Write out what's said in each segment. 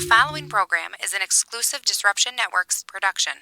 following program is an exclusive Disruption Networks production.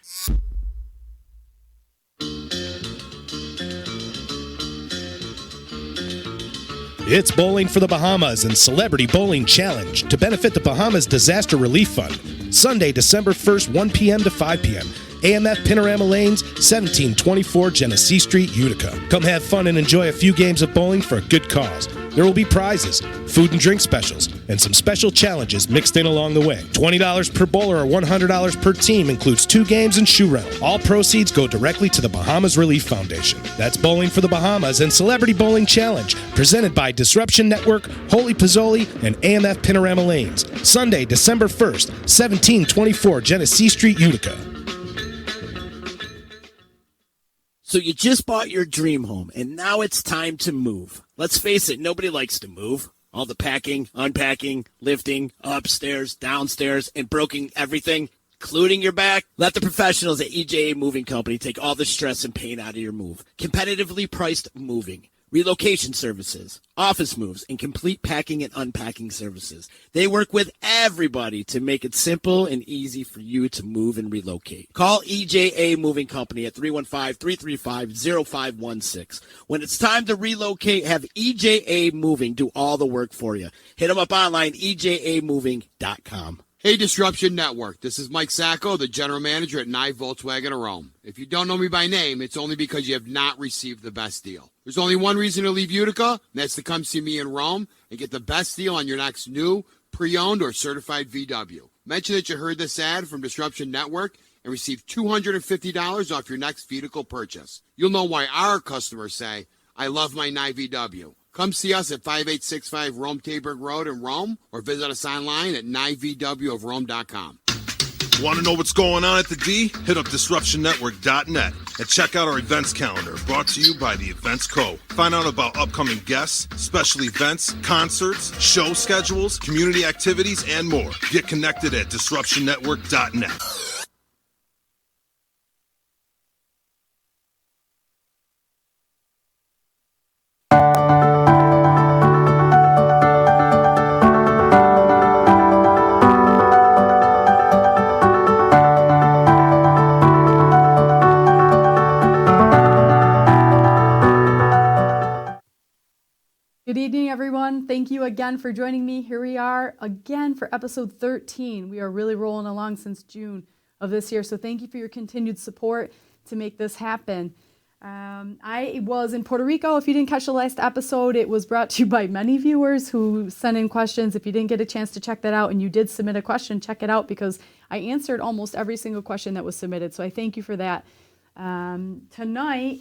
It's Bowling for the Bahamas and Celebrity Bowling Challenge to benefit the Bahamas Disaster Relief Fund. Sunday, December 1st, 1 p.m. to 5 p.m. AMF Panorama Lanes, 1724 Genesee Street, Utica. Come have fun and enjoy a few games of bowling for a good cause. There will be prizes, food and drink specials, and some special challenges mixed in along the way. $20 per bowler or $100 per team includes 2 games and shoe rental. All proceeds go directly to the Bahamas Relief Foundation. That's Bowling for the Bahamas and Celebrity Bowling Challenge, presented by Disruption Network, Holy Pozzoli, and AMF Panorama Lanes. Sunday, December 1st, 1724 Genesee Street, Utica. So you just bought your dream home, and now it's time to move. Let's face it, nobody likes to move. All the packing, unpacking, lifting, upstairs, downstairs, and broking everything, including your back. Let the professionals at EJA Moving Company take all the stress and pain out of your move. Competitively priced moving, relocation services, office moves, and complete packing and unpacking services. They work with everybody to make it simple and easy for you to move and relocate. Call EJA Moving Company at 315-335-0516. When it's time to relocate, have EJA Moving do all the work for you. Hit them up online, ejamoving.com. Hey, Disruption Network. This is Mike Sacco, the general manager at Nye Volkswagen of Rome. If you don't know me by name, it's only because you have not received the best deal. There's only one reason to leave Utica, and that's to come see me in Rome and get the best deal on your next new, pre-owned, or certified VW. Mention that you heard this ad from Disruption Network and receive $250 off your next vehicle purchase. You'll know why our customers say, I love my Nye VW. Come see us at 5865 Rome Taberg Road in Rome, or visit us online at nyvwofrome.com. Want to know what's going on at the D? Hit up DisruptionNetwork.net and check out our events calendar, brought to you by the Events Co. Find out about upcoming guests, special events, concerts, show schedules, community activities, and more. Get connected at DisruptionNetwork.net. Good evening, everyone. Thank you again for joining me. Here we are again for episode 13. We are really rolling along since June of this year, so thank you for your continued support to make this happen. I was in Puerto Rico. If you didn't catch the last episode, it was brought to you by many viewers who sent in questions. If you didn't get a chance to check that out and you did submit a question, check it out because I answered almost every single question that was submitted, so I thank you for that. Tonight,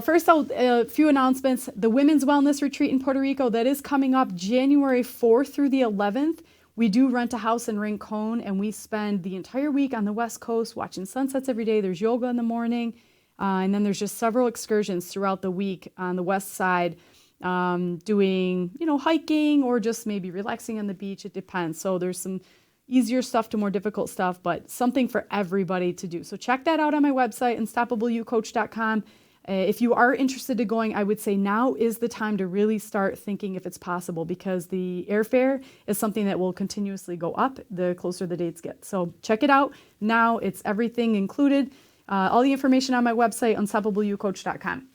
first a few announcements. The Women's Wellness Retreat in Puerto Rico, that is coming up January 4th through the 11th. We do rent a house in Rincon, and we spend the entire week on the West Coast watching sunsets every day. There's yoga in the morning, and then there's just several excursions throughout the week on the west side, doing, hiking or just maybe relaxing on the beach. It depends. So there's some easier stuff to more difficult stuff, but something for everybody to do. So check that out on my website, unstoppableyoucoach.com. If you are interested in going, I would say now is the time to really start thinking if it's possible, because the airfare is something that will continuously go up the closer the dates get. So check it out now. It's everything included. All the information on my website, unstoppableyoucoach.com.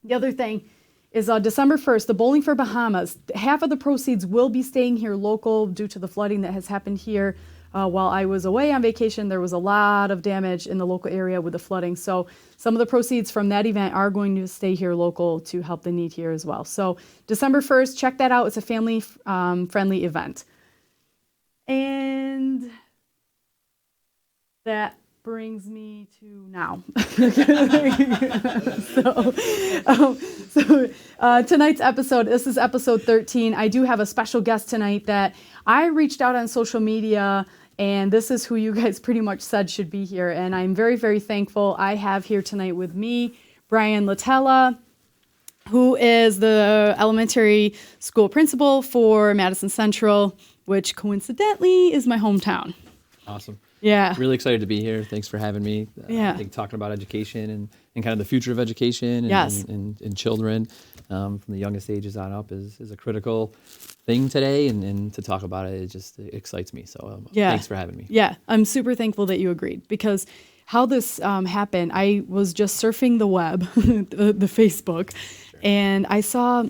The other thing is December 1st, the Bowling for Bahamas. Half of the proceeds will be staying here local due to the flooding that has happened here. While I was away on vacation, there was a lot of damage in the local area with the flooding. So some of the proceeds from that event are going to stay here local to help the need here as well. So December 1st, check that out. It's a family friendly event. And that brings me to now. Tonight's episode, this is episode 13. I do have a special guest tonight that I reached out on social media, and this is who you guys pretty much said should be here. And I'm very, very thankful. I have here tonight with me Brian Latella, who is the elementary school principal for Madison Central, which coincidentally is my hometown. Awesome. Yeah. Really excited to be here. Thanks for having me. Yeah. I think talking about education and kind of the future of education and, Yes. and children from the youngest ages on up is a critical thing today. And to talk about it just excites me. So thanks for having me. Yeah. I'm super thankful that you agreed, because how this happened, I was just surfing the web, the Facebook, and I saw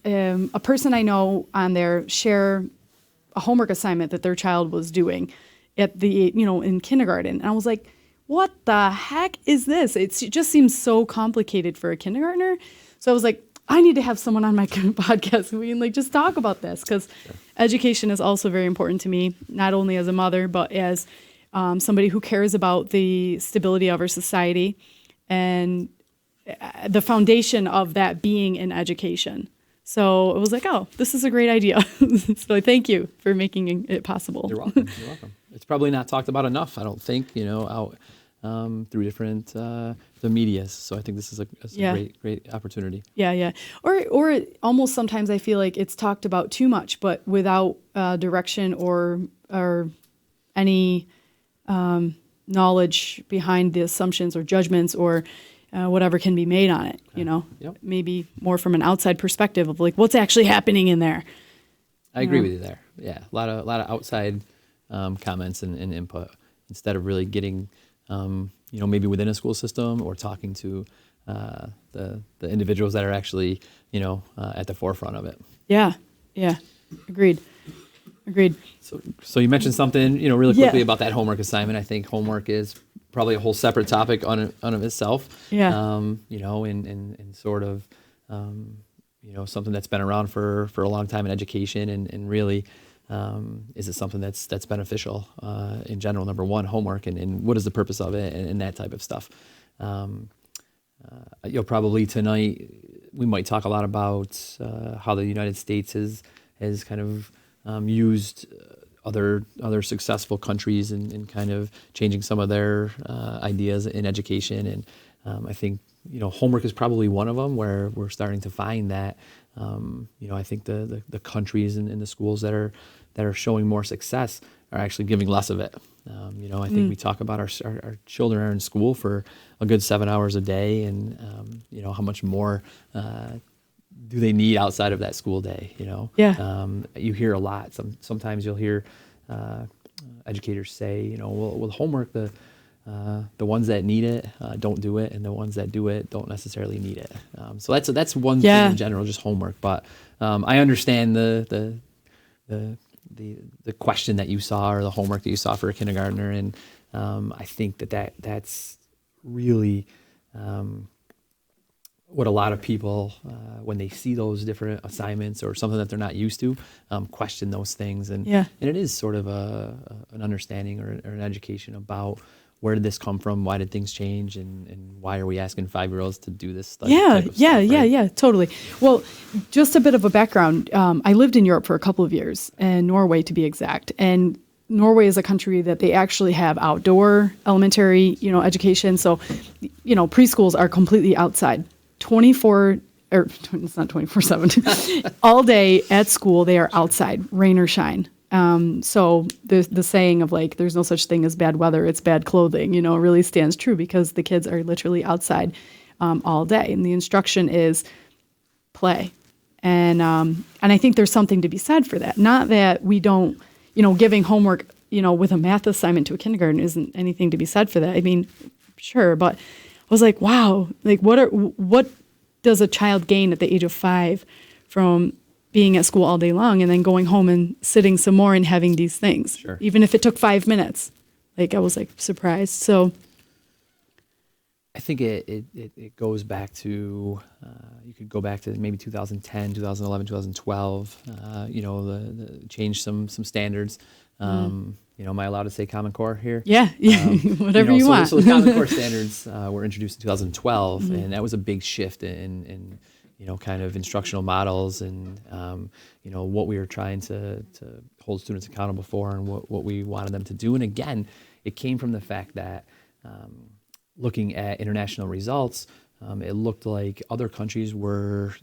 a person I know on there share a homework assignment that their child was doing at in kindergarten. And I was like, what the heck is this? It just seems so complicated for a kindergartner. So I was like, I need to have someone on my podcast who we can just talk about this, because education is also very important to me, not only as a mother, but as somebody who cares about the stability of our society and the foundation of that being in education. So it was like, oh, this is a great idea. So thank you for making it possible. You're welcome. You're welcome. It's probably not talked about enough, I don't think, out through different the medias. So I think this is a great opportunity. Yeah. Or almost sometimes I feel like it's talked about too much, but without direction or any knowledge behind the assumptions or judgments or whatever can be made on it, Yep. Maybe more from an outside perspective of what's actually happening in there. I agree with you there. Yeah, a lot of outside comments and input instead of really getting, maybe within a school system or talking to the individuals that are actually, at the forefront of it. Yeah. Agreed. So you mentioned something, really quickly about that homework assignment. I think homework is probably a whole separate topic on of itself. Yeah. And sort of, something that's been around for a long time in education and really, is it something that's beneficial in general? Number one, homework and what is the purpose of it and that type of stuff. Probably tonight we might talk a lot about how the United States has kind of used other successful countries in kind of changing some of their ideas in education. And I think, homework is probably one of them where we're starting to find that, I think the countries and the schools that are showing more success are actually giving less of it. I think we talk about our children are in school for a good 7 hours a day, and how much more do they need outside of that school day? Yeah. You hear a lot. Sometimes you'll hear educators say, with homework, the ones that need it don't do it, and the ones that do it don't necessarily need it. So that's one thing in general, just homework. But I understand the question that you saw or the homework that you saw for a kindergartner, and I think that's really what a lot of people, when they see those different assignments or something that they're not used to, question those things. And it is sort of an understanding or an education about where did this come from, why did things change, and why are we asking 5-year-olds to do this type of stuff, right? Yeah, totally. Well, just a bit of a background. I lived in Europe for a couple of years, in Norway to be exact. And Norway is a country that they actually have outdoor elementary, education. So, preschools are completely outside. 24, or it's not 24/7, all day at school, they are outside, rain or shine. So the saying of there's no such thing as bad weather, it's bad clothing, really stands true, because the kids are literally outside all day. And the instruction is play. And I think there's something to be said for that. Not that we don't, giving homework, with a math assignment to a kindergarten isn't anything to be said for that. I mean, sure, but I was like, wow, what does a child gain at the age of 5 from being at school all day long and then going home and sitting some more and having these things? Sure. Even if it took 5 minutes. I was surprised. So I think it goes back to, you could go back to maybe 2010, 2011, 2012, the change some standards. Am I allowed to say Common Core here? Yeah, whatever you want. So the Common Core standards were introduced in 2012, and that was a big shift in kind of instructional models and, what we were trying to hold students accountable for and what we wanted them to do. And again, it came from the fact that looking at international results, it looked like other countries were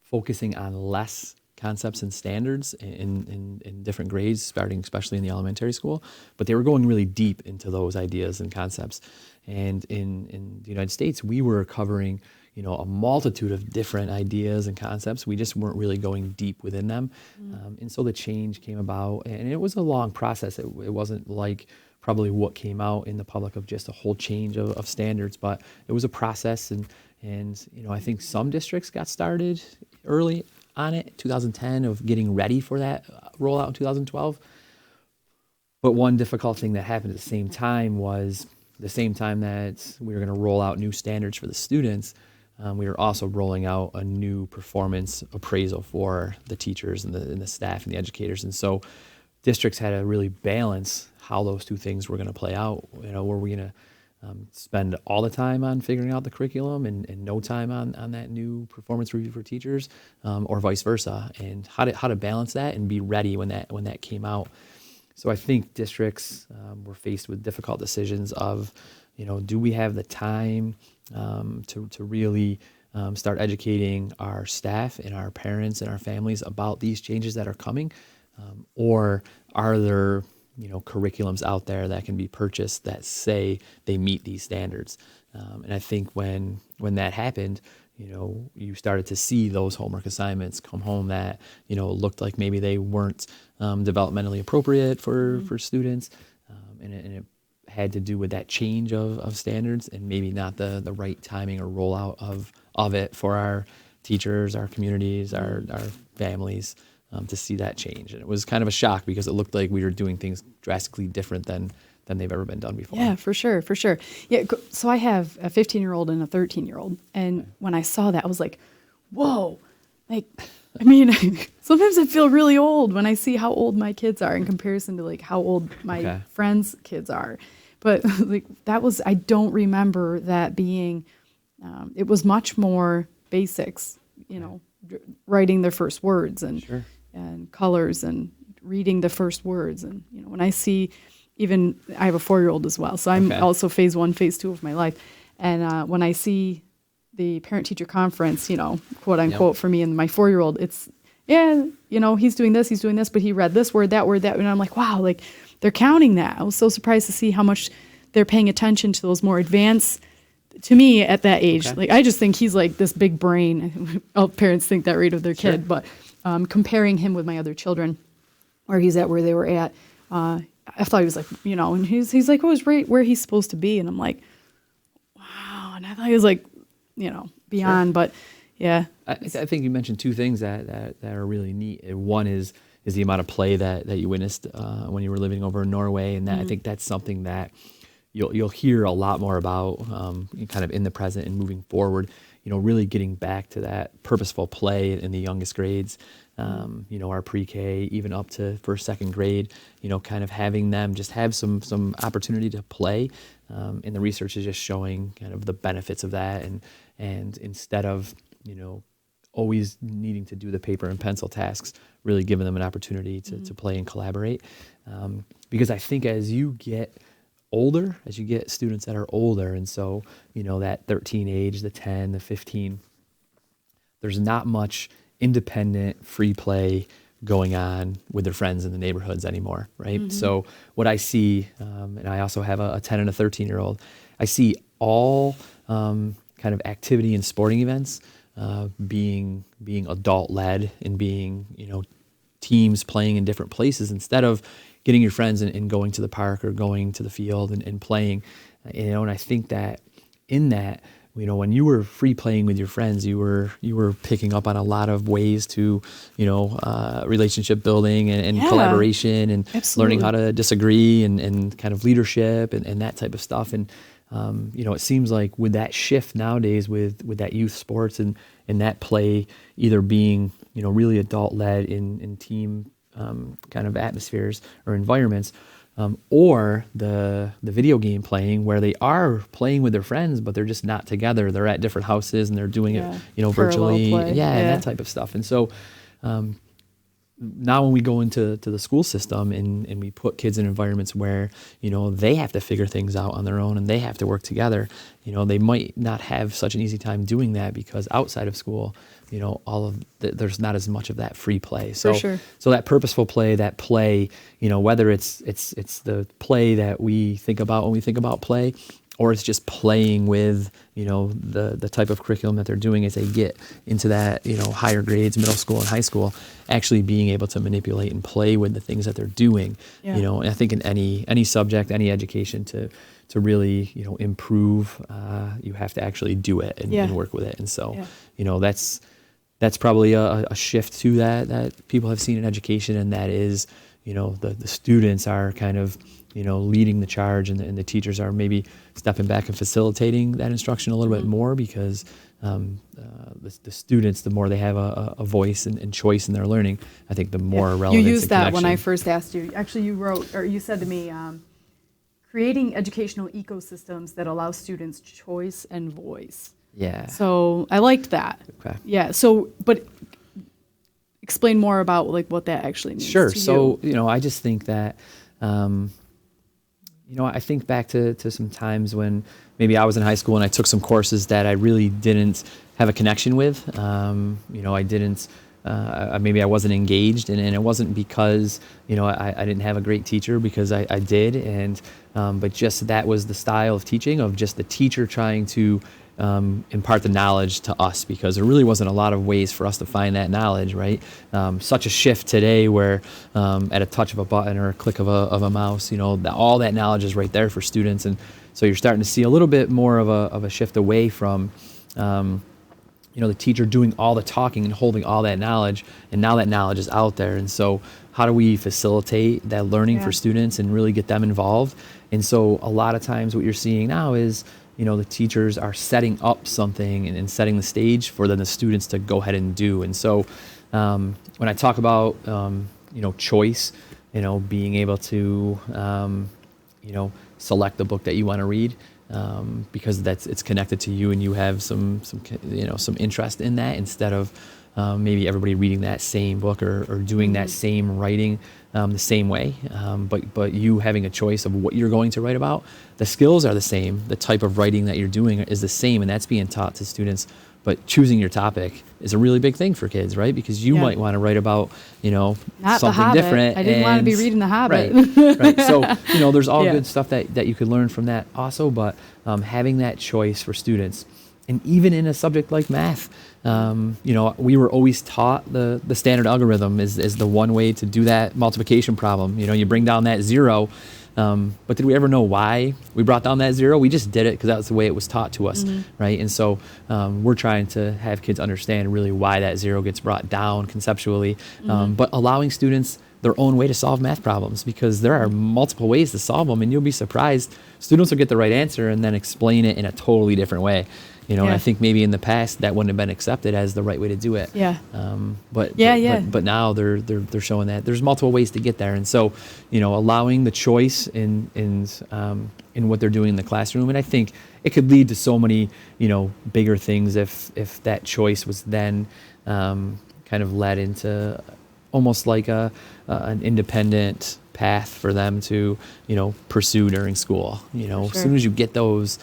focusing on less concepts and standards in different grades, starting especially in the elementary school, but they were going really deep into those ideas and concepts. And in the United States, we were covering, a multitude of different ideas and concepts. We just weren't really going deep within them. And so the change came about, and it was a long process. It wasn't like probably what came out in the public of just a whole change of standards, but it was a process. And I think some districts got started early on it, 2010, of getting ready for that rollout in 2012. But one difficult thing that happened at the same time was the same time that we were going to roll out new standards for the students, we were also rolling out a new performance appraisal for the teachers and the staff and the educators. And so districts had to really balance how those two things were going to play out. Were we going to spend all the time on figuring out the curriculum and no time on that new performance review for teachers, or vice versa, and how to balance that and be ready when that came out. So I think districts were faced with difficult decisions of, do we have the time to really start educating our staff and our parents and our families about these changes that are coming, or are there curriculums out there that can be purchased that say they meet these standards? And I think when that happened, you started to see those homework assignments come home that, looked like maybe they weren't developmentally appropriate for students. And it had to do with that change of standards and maybe not the right timing or rollout of it for our teachers, our communities, our families, to see that change. And it was kind of a shock because it looked like we were doing things drastically different than they've ever been done before. Yeah, for sure. Yeah, so I have a 15-year-old and a 13-year-old. And when I saw that, I was like, whoa. Sometimes I feel really old when I see how old my kids are in comparison to how old my friends' kids are. But I don't remember that being, it was much more basics, writing their first words and colors and reading the first words. And, when I see, even I have a 4-year-old as well. So I'm also phase 1, phase 2 of my life. And when I see the parent-teacher conference, quote unquote, for me and my 4-year-old, it's, he's doing this, but he read this word, that. And I'm like, wow, they're counting that. I was so surprised to see how much they're paying attention to those more advanced, to me at that age. I just think he's this big brain. All parents think that right of their kid, but comparing him with my other children, where he's at, where they were at, I thought he was and he's like, oh, he's right where he's supposed to be. And I'm like, wow. And I thought he was beyond, but yeah. I think you mentioned two things that are really neat. One is the amount of play that you witnessed when you were living over in Norway. And that I think that's something that you'll hear a lot more about kind of in the present and moving forward, really getting back to that purposeful play in the youngest grades. Our pre-K, even up to first, second grade, kind of having them just have some opportunity to play. And the research is just showing kind of the benefits of that. And instead of, always needing to do the paper and pencil tasks, really giving them an opportunity to play and collaborate. Because I think as you get older, as you get students that are older, and so, that 13 age, the 10, the 15, there's not much independent free play going on with their friends in the neighborhoods anymore, right? So what I see, and I also have a 10 and a 13-year-old, I see all kind of activity and sporting events being adult-led and being, teams playing in different places instead of getting your friends and going to the park or going to the field and playing. And I think that in that, when you were free playing with your friends, you were picking up on a lot of ways to, relationship building and collaboration and learning how to disagree and kind of leadership and that type of stuff. And, it seems like with that shift nowadays with that youth sports and that play either being, really adult-led in team kind of atmospheres or environments, or the video game playing where they are playing with their friends, but they're just not together. They're at different houses and they're doing it, virtually. And that type of stuff. And so now when we go into the school system and we put kids in environments where, they have to figure things out on their own and they have to work together, they might not have such an easy time doing that because outside of school, there's not as much of that free play. So, For sure. so that purposeful play, whether it's the play that we think about when we think about play, or it's just playing with, the type of curriculum that they're doing as they get into that, higher grades, middle school and high school, actually being able to manipulate and play with the things that they're doing. Yeah. And I think in any subject, any education to really, improve, you have to actually do it and work with it. And so, that's probably a shift to that people have seen in education, and that is, the students are kind of, leading the charge, and the teachers are maybe stepping back and facilitating that instruction a little bit more, because the students, the more they have a voice and choice in their learning, I think the more relevance. You used and that when I connection. first asked you. Actually, you said to me, creating educational ecosystems that allow students choice and voice. Yeah. So I liked that. Okay. Yeah. So, but explain more about what that actually means. Sure. To So, you. I just think that, I think back to some times when maybe I was in high school and I took some courses that I really didn't have a connection with. I didn't, maybe I wasn't engaged, and it wasn't because, I didn't have a great teacher, because I did. But just that was the style of teaching, of just the teacher trying to impart the knowledge to us, because there really wasn't a lot of ways for us to find that knowledge, right? Such a shift today where at a touch of a button or a click of a mouse, all that knowledge is right there for students. And so you're starting to see a little bit more of a shift away from, the teacher doing all the talking and holding all that knowledge, and now that knowledge is out there. And so how do we facilitate that learning for students and really get them involved? And so a lot of times what you're seeing now is, the teachers are setting up something and setting the stage for then the students to go ahead and do. And so when I talk about, choice, being able to, select the book that you want to read, because it's connected to you and you have some interest in that, instead of maybe everybody reading that same book or doing that same writing the same way, but you having a choice of what you're going to write about. The skills are the same, the type of writing that you're doing is the same, and that's being taught to students. But choosing your topic is a really big thing for kids, right? Because you might want to write about, Not something The Hobbit. different. I didn't want to be reading The Hobbit. Right. So, there's all good stuff that you could learn from that also, but having that choice for students. And even in a subject like math, we were always taught the standard algorithm is the one way to do that multiplication problem. You bring down that zero. But did we ever know why we brought down that zero? We just did it because that was the way it was taught to us, right? And so we're trying to have kids understand really why that zero gets brought down conceptually, but allowing students their own way to solve math problems, because there are multiple ways to solve them, and you'll be surprised. Students will get the right answer and then explain it in a totally different way. And I think maybe in the past that wouldn't have been accepted as the right way to do it. But now they're showing that there's multiple ways to get there. And so, allowing the choice in what they're doing in the classroom. And I think it could lead to so many, bigger things if that choice was then kind of led into almost like an independent path for them to, pursue during school. As soon as you get those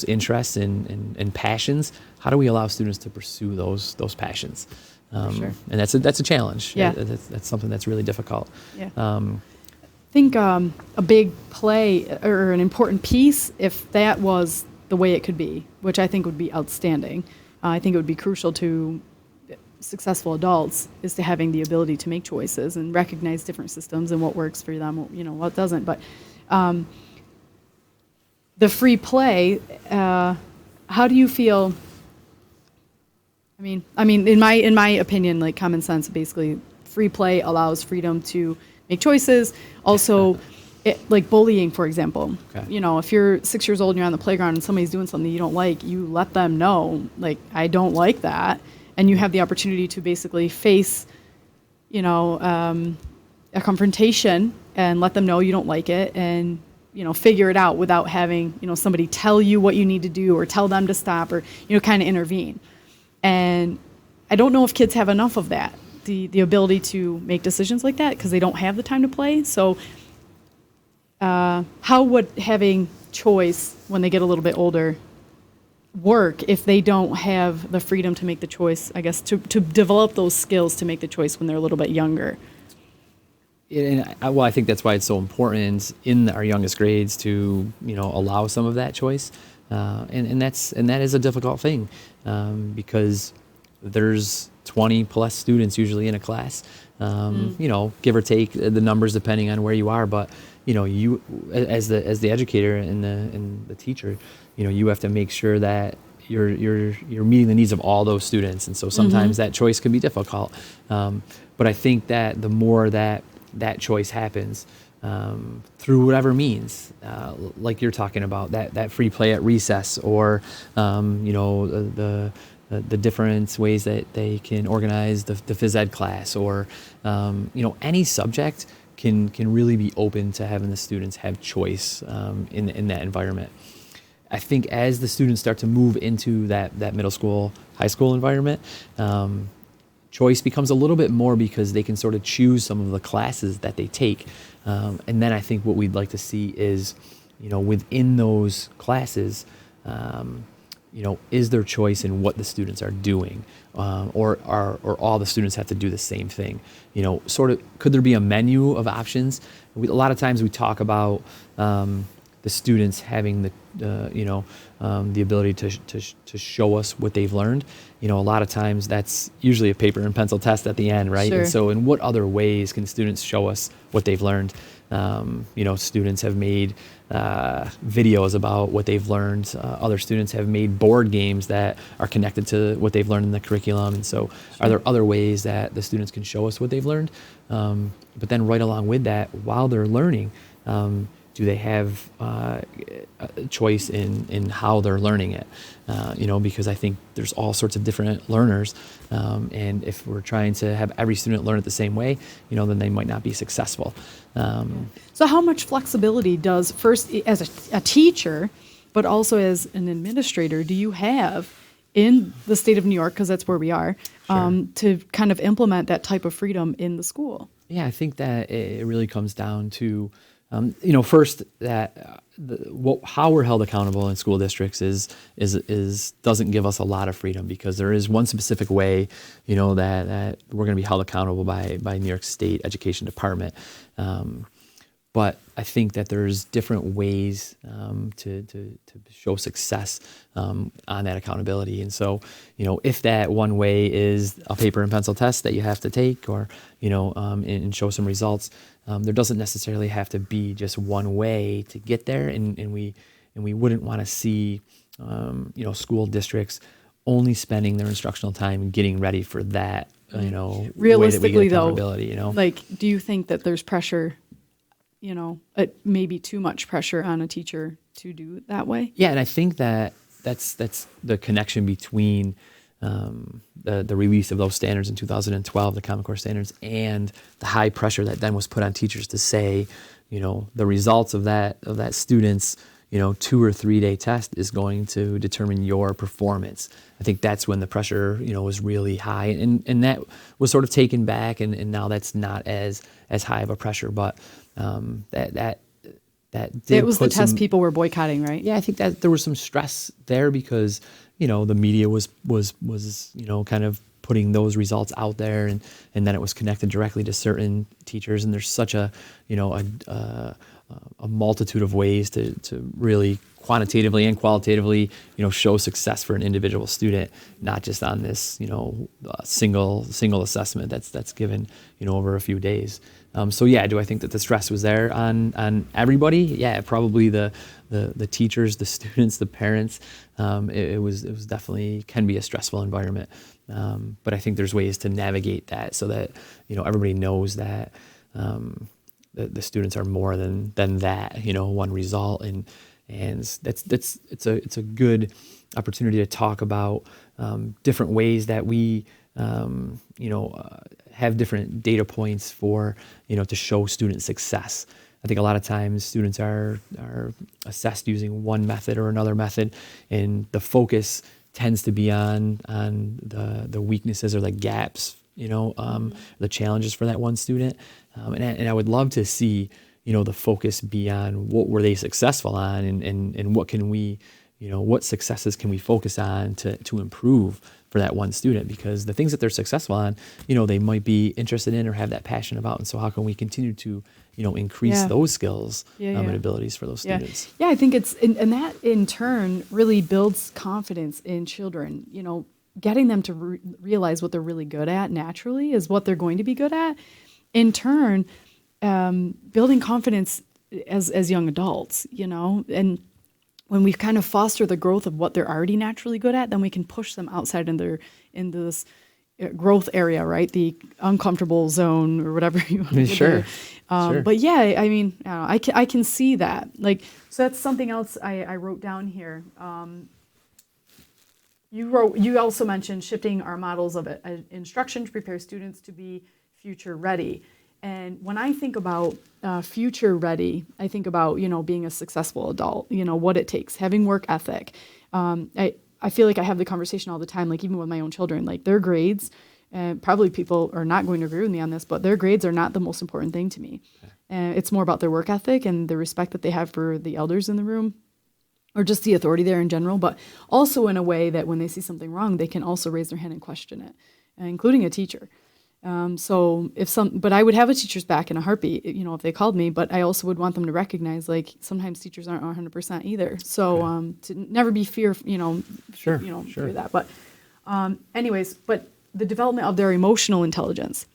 interests and passions, how do we allow students to pursue those passions? And that's a challenge. Yeah. That's something that's really difficult. Yeah. I think a big play or an important piece, if that was the way it could be, which I think would be outstanding, I think it would be crucial to successful adults, is to having the ability to make choices and recognize different systems and what works for them, what doesn't. But the free play, how do you feel? I mean, in my opinion, like common sense, basically, free play allows freedom to make choices. Also, like bullying, for example. Okay. If you're 6 years old and you're on the playground and somebody's doing something you don't like, you let them know, like, I don't like that, and you have the opportunity to basically face, a confrontation and let them know you don't like it, and figure it out without having, somebody tell you what you need to do or tell them to stop or, kind of intervene. And I don't know if kids have enough of that the ability to make decisions like that because they don't have the time to play. So how would having choice when they get a little bit older work if they don't have the freedom to make the choice, I guess, to develop those skills to make the choice when they're a little bit younger? Well, I think that's why it's so important in our youngest grades to, allow some of that choice. And that is a difficult thing because there's 20 plus students usually in a class, give or take the numbers depending on where you are. But, you as the educator and the teacher, you have to make sure that you're meeting the needs of all those students. And so sometimes that choice can be difficult. But I think that the more that choice happens through whatever means, like you're talking about, that free play at recess, or the different ways that they can organize the phys ed class, or any subject can really be open to having the students have choice in that environment. I think as the students start to move into that middle school, high school environment, choice becomes a little bit more because they can sort of choose some of the classes that they take. And then I think what we'd like to see is, within those classes, is there choice in what the students are doing? Or all the students have to do the same thing? Sort of, could there be a menu of options? A lot of times we talk about the students having the ability to show us what they've learned. A lot of times that's usually a paper and pencil test at the end, right? Sure. And so in what other ways can students show us what they've learned? Students have made videos about what they've learned. Other students have made board games that are connected to what they've learned in the curriculum. And so are there other ways that the students can show us what they've learned? But then right along with that, while they're learning, do they have a choice in how they're learning it? Because I think there's all sorts of different learners. And if we're trying to have every student learn it the same way, then they might not be successful. So how much flexibility does, first as a teacher, but also as an administrator, do you have in the state of New York, because that's where we are, to kind of implement that type of freedom in the school? Yeah, I think that it really comes down to, first that how we're held accountable in school districts is doesn't give us a lot of freedom, because there is one specific way, that we're going to be held accountable by New York State Education Department. But I think that there's different ways to show success on that accountability. And so, if that one way is a paper and pencil test that you have to take, or, and show some results, there doesn't necessarily have to be just one way to get there. And we wouldn't want to see, school districts only spending their instructional time getting ready for that, Realistically, way that we get though, accountability, like, do you think that there's pressure, maybe too much pressure on a teacher to do it that way? Yeah, and I think that's the connection between the release of those standards in 2012, the Common Core standards, and the high pressure that then was put on teachers to say, the results of that student's 2 or 3 day test is going to determine your performance. I think that's when the pressure was really high, and that was sort of taken back, and now that's not as high of a pressure, but that did It was the put test some, people were boycotting, right? yeah, I think that there was some stress there because, the media was kind of putting those results out there, and then it was connected directly to certain teachers. And there's such a multitude of ways to really quantitatively and qualitatively, show success for an individual student, not just on this, single assessment that's given, over a few days. So yeah, do I think that the stress was there on everybody? Yeah, probably the teachers, the students, the parents. It was definitely can be a stressful environment. But I think there's ways to navigate that so that, everybody knows that the students are more than that, one result. And it's a good opportunity to talk about different ways that we have different data points for to show student success. I think a lot of times students are assessed using one method or another method, and the focus tends to be on the weaknesses or the gaps the challenges for that one student. And I would love to see, the focus be on what were they successful on, and what can we, what successes can we focus on to improve for that one student, because the things that they're successful on, they might be interested in or have that passion about. And so how can we continue to, increase those skills and abilities for those students? Yeah, I think and that in turn really builds confidence in children, getting them to realize what they're really good at naturally is what they're going to be good at. In turn, building confidence as young adults, and when we kind of foster the growth of what they're already naturally good at, then we can push them outside into this growth area, right? The uncomfortable zone or whatever you want to Sure. Sure. But yeah, I mean, I can see that. So that's something else I wrote down here. You also mentioned shifting our models of instruction to prepare students to be future ready. And when I think about future ready, I think about, being a successful adult, what it takes, having work ethic. I feel like I have the conversation all the time, even with my own children, their grades, and probably people are not going to agree with me on this, but their grades are not the most important thing to me. It's more about their work ethic and the respect that they have for the elders in the room, or just the authority there in general, but also in a way that when they see something wrong, they can also raise their hand and question it, including a teacher. But I would have a teacher's back in a heartbeat, if they called me, but I also would want them to recognize, sometimes teachers aren't 100% either. So, to never be fear that. But, anyways, but the development of their emotional intelligence.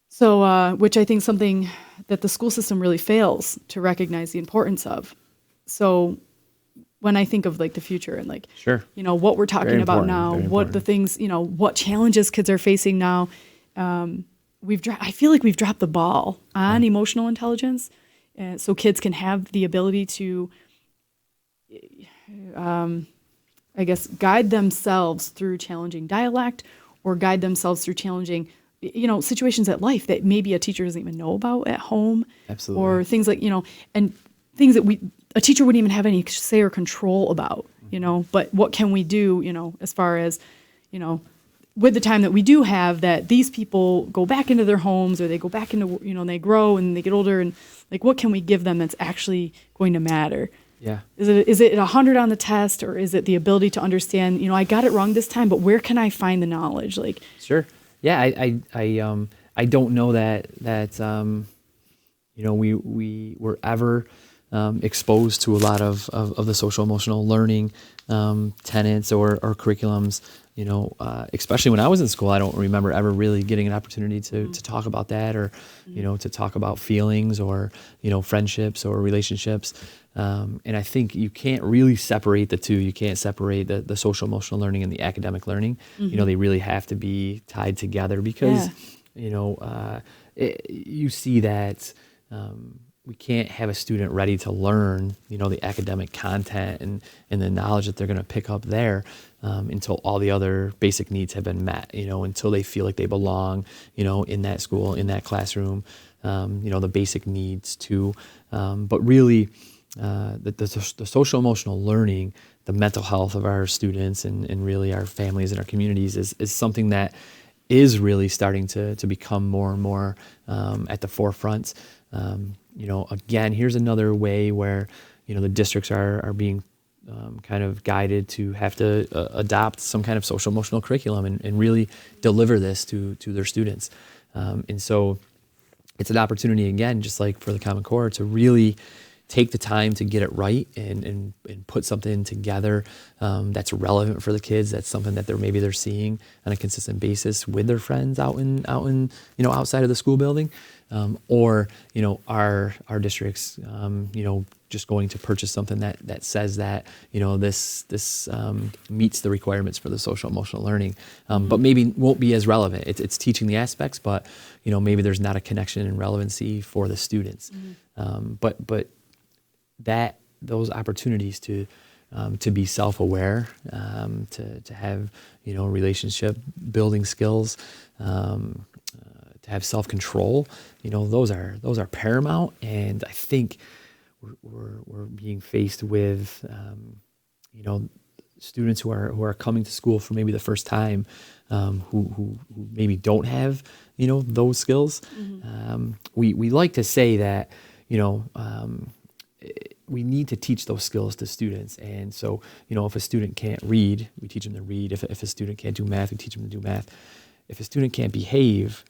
So, which I think is something that the school system really fails to recognize the importance of. So when I think of the future and what we're talking about now, what the things, what challenges kids are facing now, I feel like we've dropped the ball on emotional intelligence, so kids can have the ability to, guide themselves through challenging dialect, or guide themselves through challenging, situations at life that maybe a teacher doesn't even know about at home. Absolutely. Or things and things that a teacher wouldn't even have any say or control about, but what can we do, as far as, with the time that we do have, that these people go back into their homes, or they go back into, and they grow and they get older, and what can we give them that's actually going to matter? Yeah. Is it 100 on the test, or is it the ability to understand, I got it wrong this time, but where can I find the knowledge? Sure. Yeah. I don't know that we were ever exposed to a lot of the social emotional learning tenets or curriculums, especially when I was in school. I don't remember ever really getting an opportunity to talk about that, or, to talk about feelings, or, friendships or relationships. And I think you can't really separate the two. You can't separate the social emotional learning and the academic learning. They really have to be tied together, because, you see that, we can't have a student ready to learn, the academic content and the knowledge that they're going to pick up there, until all the other basic needs have been met, until they feel like they belong, in that school, in that classroom, the basic needs too. But really, the social emotional learning, the mental health of our students and really our families and our communities is something that is really starting to become more and more at the forefront. Again, here's another way where, the districts are being kind of guided to have to adopt some kind of social emotional curriculum and really deliver this to their students. And so it's an opportunity, again, just like for the Common Core, to really take the time to get it right and put something together that's relevant for the kids. That's something that they're seeing on a consistent basis with their friends out in outside of the school building, or our districts just going to purchase something that says that this meets the requirements for the social emotional learning, but maybe won't be as relevant. It's teaching the aspects, but maybe there's not a connection and relevancy for the students. But that those opportunities to be self-aware, to have relationship building skills, to have self-control, those are paramount. And I think we're being faced with students who are coming to school for maybe the first time, who maybe don't have, those skills. We like to say that, we need to teach those skills to students. And so, if a student can't read, we teach them to read. If a student can't do math, we teach them to do math. If a student can't behave,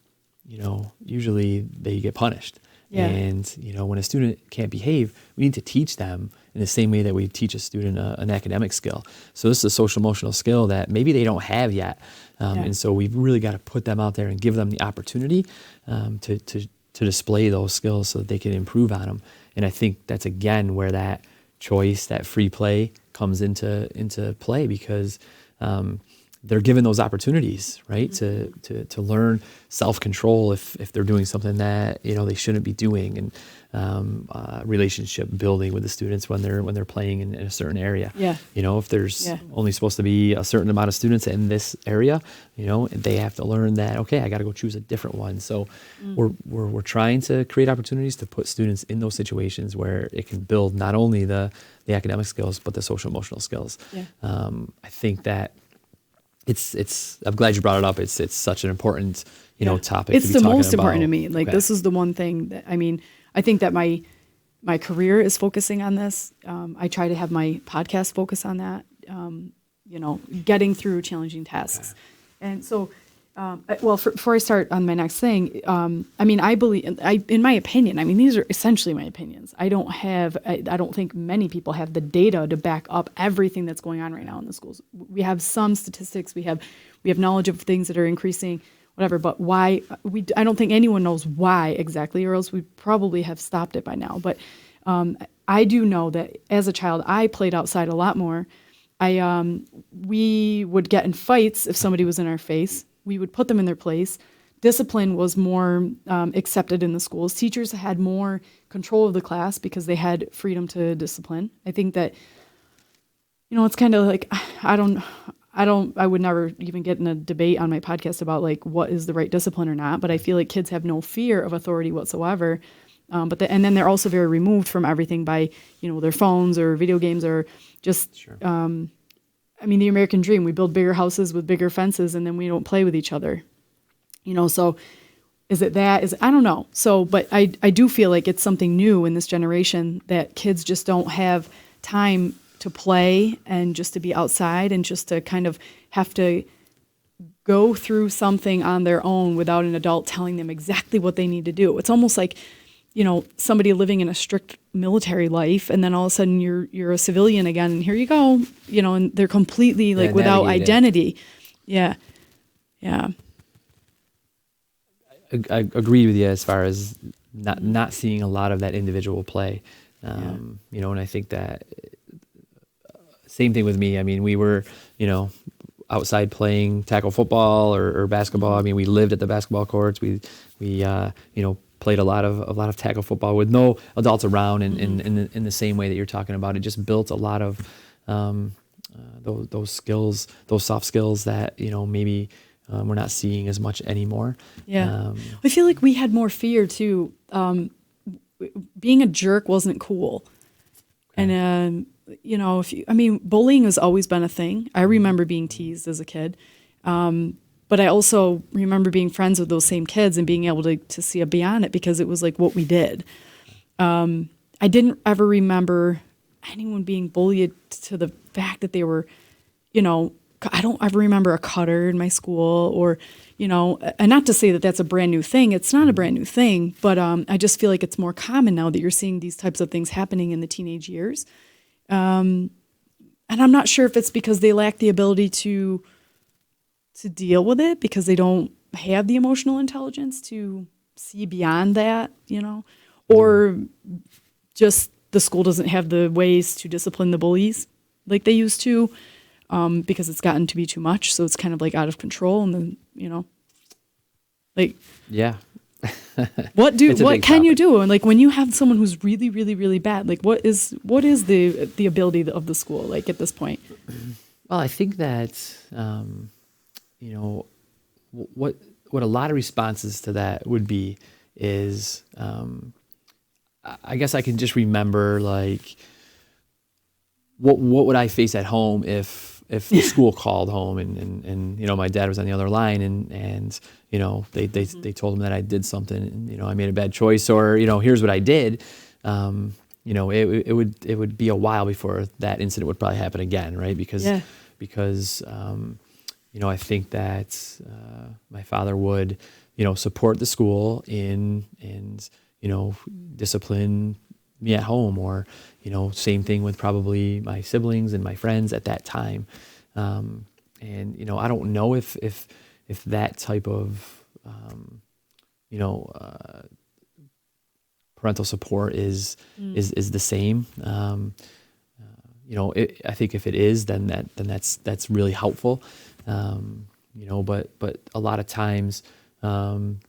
usually they get punished. Yeah. And, when a student can't behave, we need to teach them in the same way that we teach a student an academic skill. So this is a social emotional skill that maybe they don't have yet. And so we've really got to put them out there and give them the opportunity to display those skills so that they can improve on them. And I think that's, again, where that choice, that free play comes into play, because they're given those opportunities, right, to learn self-control if they're doing something that they shouldn't be doing, and relationship building with the students when they're playing in a certain area. Yeah. If there's only supposed to be a certain amount of students in this area, they have to learn that, okay, I got to go choose a different one. So we're trying to create opportunities to put students in those situations where it can build not only the academic skills but the social emotional skills. Yeah. I think that I'm glad you brought it up. It's such an important, topic. It's to be the talking most about. important to me. Like, this is the one thing that, I think that my career is focusing on this. I try to have my podcast focus on that, getting through challenging tasks. Okay. And so, before I start on my next thing, I believe, in my opinion, these are essentially my opinions. I don't think many people have the data to back up everything that's going on right now in the schools. We have some statistics, we have knowledge of things that are increasing, whatever, but why, I don't think anyone knows why exactly, or else we probably have stopped it by now. But I do know that as a child, I played outside a lot more. We would get in fights if somebody was in our face. We would put them in their place. Discipline was more accepted in the schools. Teachers had more control of the class because they had freedom to discipline. I think that, it's kind of like, I would never even get in a debate on my podcast about like what is the right discipline or not, but I feel like kids have no fear of authority whatsoever. And then they're also very removed from everything by, their phones or video games or just, sure. The American dream, we build bigger houses with bigger fences and then we don't play with each other, so is it that? I don't know. So, but I do feel like it's something new in this generation that kids just don't have time to play and just to be outside and just to kind of have to go through something on their own without an adult telling them exactly what they need to do. It's almost like, somebody living in a strict military life, and then all of a sudden you're a civilian again, and here you go, and they're completely like without identity. Yeah. Yeah. I agree with you as far as not seeing a lot of that individual play. And I think that same thing with me. We were, outside playing tackle football or basketball. We lived at the basketball courts. We played a lot of tackle football with no adults around, and in the same way that you're talking about. It just built a lot of those skills, those soft skills that maybe we're not seeing as much anymore. Yeah, I feel like we had more fear too. Being a jerk wasn't cool, okay. And bullying has always been a thing. I remember being teased as a kid. But I also remember being friends with those same kids and being able to see beyond it because it was like what we did. I didn't ever remember anyone being bullied to the fact that they were, I don't ever remember a cutter in my school or, and not to say that that's a brand new thing. It's not a brand new thing, but I just feel like it's more common now that you're seeing these types of things happening in the teenage years. And I'm not sure if it's because they lack the ability to deal with it because they don't have the emotional intelligence to see beyond that, or just the school doesn't have the ways to discipline the bullies like they used to, because it's gotten to be too much. So it's kind of like out of control. And then, yeah. what can you do? And like when you have someone who's really, really, really bad, like what is the ability of the school like at this point? Well, I think that, what a lot of responses to that would be is, I guess I can just remember like, what would I face at home if if the school called home and you know, my dad was on the other line and you know, they told him that I did something and, you know, I made a bad choice, or, you know, here's what I did, you know, it would be a while before that incident would probably happen again, right? Because you know, I think that my father would, you know, support the school and you know, discipline me at home, or, you know, same thing with probably my siblings and my friends at that time. And, you know, I don't know if that type of, you know, parental support is the same. You know, I think if it is, then that's really helpful. You know, but a lot of times,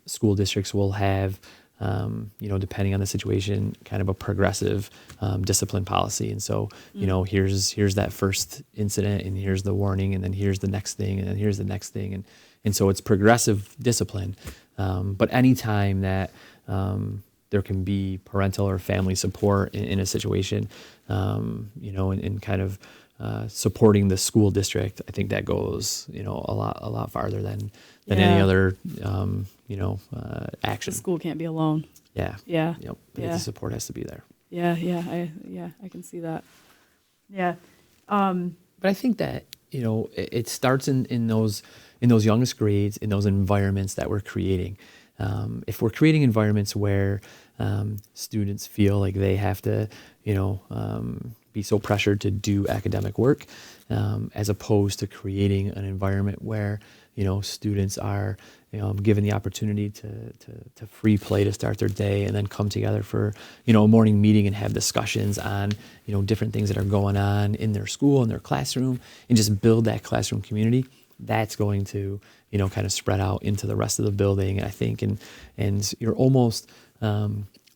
school districts will have, you know, depending on the situation, kind of a progressive discipline policy. And so, you know, here's that first incident, and here's the warning, and then here's the next thing, and then here's the next thing. And so it's progressive discipline. But anytime that there can be parental or family support in a situation, you know, and kind of supporting the school district, I think that goes, you know, a lot farther than any other, you know, action. The school can't be alone. Yeah. Yeah. Yep. Yeah. The support has to be there. Yeah. I can see that. Yeah. But I think that, you know, it starts in those youngest grades, in those environments that we're creating. If we're creating environments where students feel like they have to, you know, be so pressured to do academic work, as opposed to creating an environment where, you know, students are, you know, given the opportunity to free play to start their day, and then come together for, you know, a morning meeting and have discussions on, you know, different things that are going on in their school, in their classroom, and just build that classroom community. That's going to, you know, kind of spread out into the rest of the building, I think. And you're almost,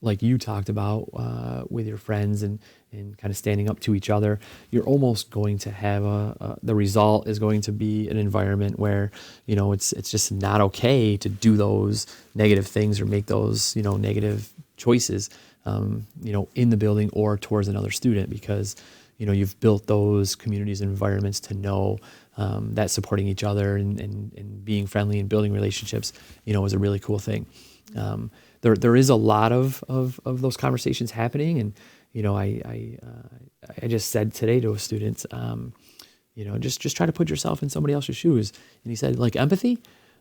like you talked about with your friends and kind of standing up to each other, you're almost going to have the result is going to be an environment where, you know, it's just not okay to do those negative things or make those, you know, negative choices, you know, in the building or towards another student, because, you know, you've built those communities and environments to know that supporting each other and being friendly and building relationships, you know, is a really cool thing. There is a lot of those conversations happening, and, you know, I just said today to a student, you know, just try to put yourself in somebody else's shoes, and he said, like, empathy,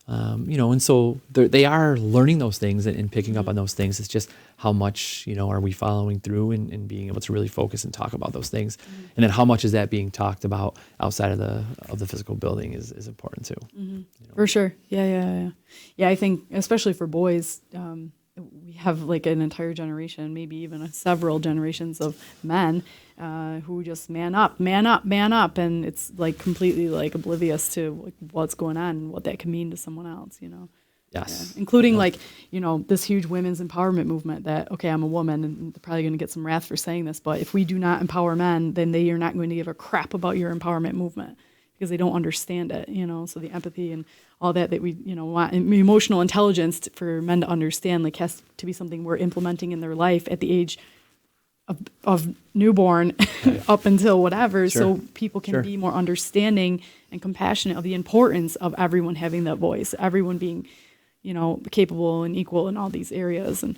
you know, and so they are learning those things and picking up on those things. It's just how much, you know, are we following through and being able to really focus and talk about those things, and then how much is that being talked about outside of the physical building is important too. Mm-hmm. You know? For sure. Yeah. I think especially for boys, we have like an entire generation, maybe even several generations of men who just man up, and it's like completely like oblivious to like what's going on and what that can mean to someone else, you know. Yes. Yeah. Including like, you know, this huge women's empowerment movement that, okay, I'm a woman and they're probably going to get some wrath for saying this, but if we do not empower men, then they are not going to give a crap about your empowerment movement because they don't understand it, you know. So the empathy and all that we, you know, want, emotional intelligence for men to understand, like, has to be something we're implementing in their life at the age of newborn up until whatever, so people can be more understanding and compassionate of the importance of everyone having that voice, everyone being, you know, capable and equal in all these areas. And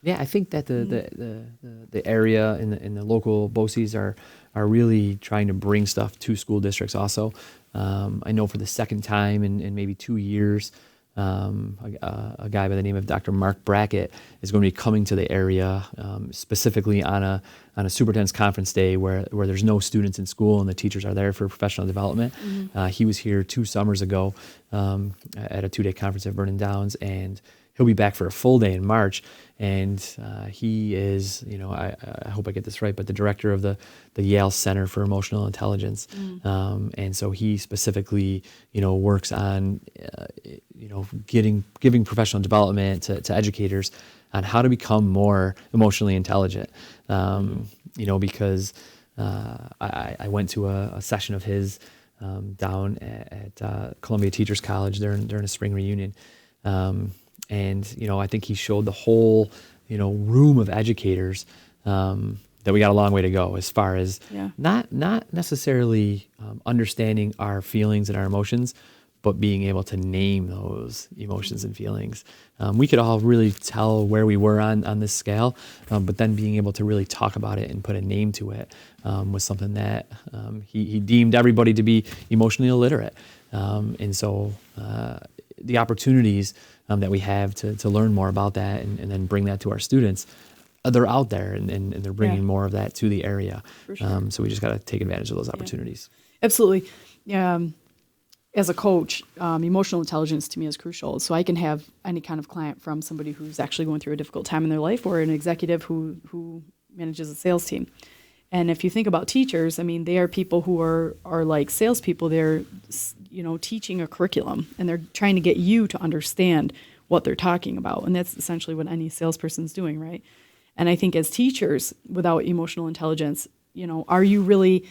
yeah, I think that the area and the local BOCES are really trying to bring stuff to school districts also. I know for the second time in maybe 2 years, a guy by the name of Dr. Mark Brackett is going to be coming to the area, specifically on a superintendent's conference day where there's no students in school and the teachers are there for professional development. He was here 2 summers ago at a 2-day conference at Vernon Downs, and he'll be back for a full day in March. And he is, you know, I hope I get this right, but the director of the Yale Center for Emotional Intelligence. And so he specifically, you know, works on, you know, giving professional development to educators on how to become more emotionally intelligent. You know, because I went to a session of his down at Columbia Teachers College during a spring reunion. And, you know, I think he showed the whole, you know, room of educators, you that we got a long way to go as far as Yeah. not necessarily understanding our feelings and our emotions, but being able to name those emotions and feelings. We could all really tell where we were on this scale, but then being able to really talk about it and put a name to it was something that he deemed everybody to be emotionally illiterate. And so the opportunities that we have to learn more about that and then bring that to our students, they're out there and they're bringing more of that to the area. For sure. So we just got to take advantage of those opportunities. Absolutely. As a coach, emotional intelligence to me is crucial. So I can have any kind of client, from somebody who's actually going through a difficult time in their life, or an executive who manages a sales team. And if you think about teachers, I mean, they are people who are like salespeople. They're, teaching a curriculum, and they're trying to get you to understand what they're talking about. And that's essentially what any salesperson's doing, right? And I think as teachers, without emotional intelligence, are you really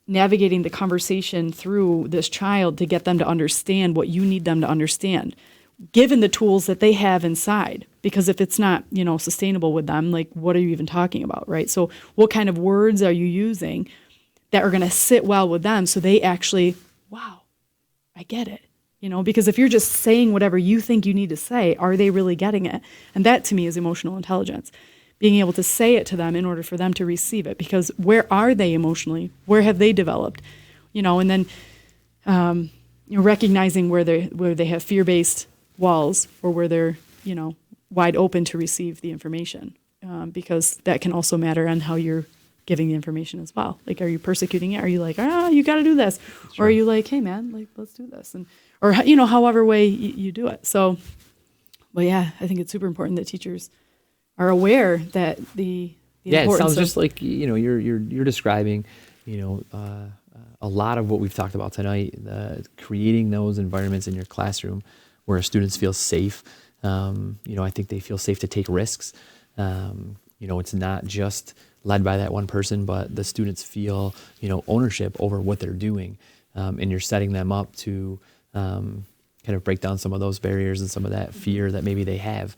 navigating the conversation through this child to get them to understand what you need them to understand, given the tools that they have inside? Because if it's not, sustainable with them, like, what are you even talking about, right? So what kind of words are you using that are going to sit well with them so they actually, wow, I get it. Because if you're just saying whatever you think you need to say, are they really getting it? And that to me is emotional intelligence. Being able to say it to them in order for them to receive it, because where are they emotionally? Where have they developed? And then recognizing where they have fear-based walls, or where they're wide open to receive the information, because that can also matter on how you're giving the information as well. Like, are you persecuting it? Are you like, you got to do this, or are you like, hey man, like, let's do this, or however way you do it. So, well, yeah, I think it's super important that teachers are aware that the it importance sounds of, just like you're describing a lot of what we've talked about tonight, creating those environments in your classroom where students feel safe. I think they feel safe to take risks. It's not just led by that one person, but the students feel ownership over what they're doing, and you're setting them up to kind of break down some of those barriers and some of that fear that maybe they have.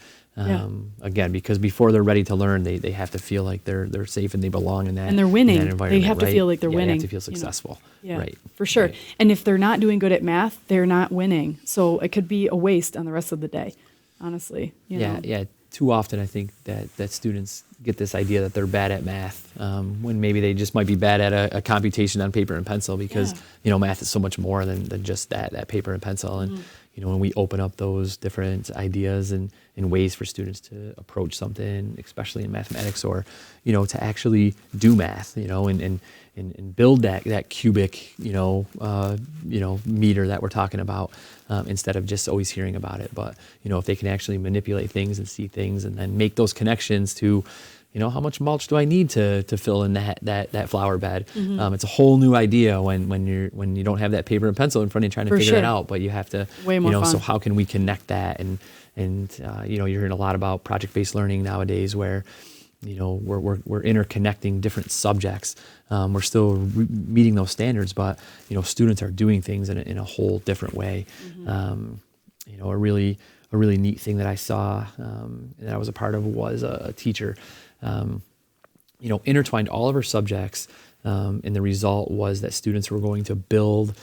Again, because before they're ready to learn, they have to feel like they're safe and they belong in that, and they're winning. in that environment. They have to feel like they're winning. They have to feel successful. Yeah, right. For sure. Right. And if they're not doing good at math, they're not winning. So it could be a waste on the rest of the day, honestly. Yeah. Too often I think that students get this idea that they're bad at math, when maybe they just might be bad at a computation on paper and pencil, because math is so much more than just that paper and pencil. And when we open up those different ideas and ways for students to approach something, especially in mathematics, or to actually do math, and build that cubic meter that we're talking about, instead of just always hearing about it. But if they can actually manipulate things and see things, and then make those connections to how much mulch do I need to fill in that flower bed? It's a whole new idea when you don't have that paper and pencil in front of you trying to figure it out, but you have to, Way more fun. So how can we connect that? And you're hearing a lot about project-based learning nowadays, where we're interconnecting different subjects. We're still meeting those standards, but students are doing things in a whole different way. A really neat thing that I saw, and that I was a part of, was a teacher intertwined all of her subjects, and the result was that students were going to build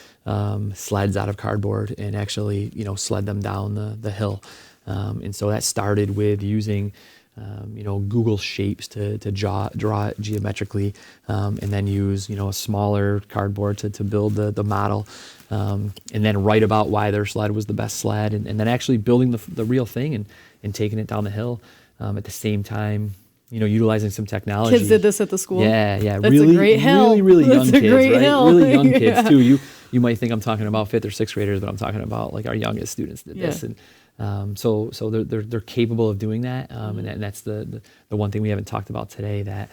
sleds out of cardboard and actually sled them down the hill. And so that started with using Google Shapes to draw it geometrically, and then use a smaller cardboard to build the model, and then write about why their sled was the best sled, and then actually building the real thing and taking it down the hill, at the same time utilizing some technology. Kids did this at the school. Yeah. That's a great hill. Really young That's a kids, great right? hill. Really young kids Yeah. too. You might think I'm talking about 5th or 6th graders, but I'm talking about like our youngest students did this, and so they're capable of doing that, and that's the one thing we haven't talked about today, that